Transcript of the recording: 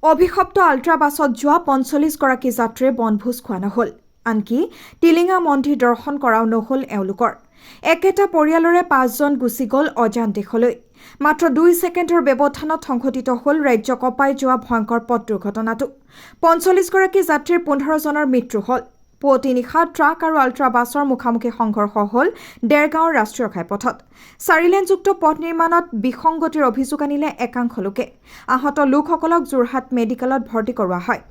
অভিশপ্ত আল্ট্ৰা বাছত যোৱা ৪৫ গৰাকী যাত্ৰীৰ বনভোজ খোৱা নহল। আনকি টিলিঙা মন্দিৰ দৰ্শন কৰাও নহল এওঁলোকৰ। একেটা পৰিয়ালৰে ৫জন গুচি গ'ল অজান দেশলৈ। মাত্ৰ ২ ছেকেণ্ডৰ ব্যৱধানত সংঘটিত হ'ল ৰাজ্য কঁপাই যোৱা ভয়ংকৰ পথ দুৰ্ঘটনাটো। ৪৫ গৰাকী যাত্ৰীৰ ১৫ জনৰ মৃত্যু হ'ল। পুৱতি নিশা ট্ৰাক আৰু আল্ট্ৰা বাছৰ মুখামুখি সংঘৰ্ষ হ'ল ডেৰগাঁৱৰ ৰাষ্ট্ৰীয় ঘাইপথত। ৪লেনযুক্ত পথ নিৰ্মাণত বিসংগতিৰ অভিযোগ আনিলে একাংশ লোকে। আহত লোকসকলক যোৰহাট মেডিকেলত ভৰ্তি কৰোৱা হয়।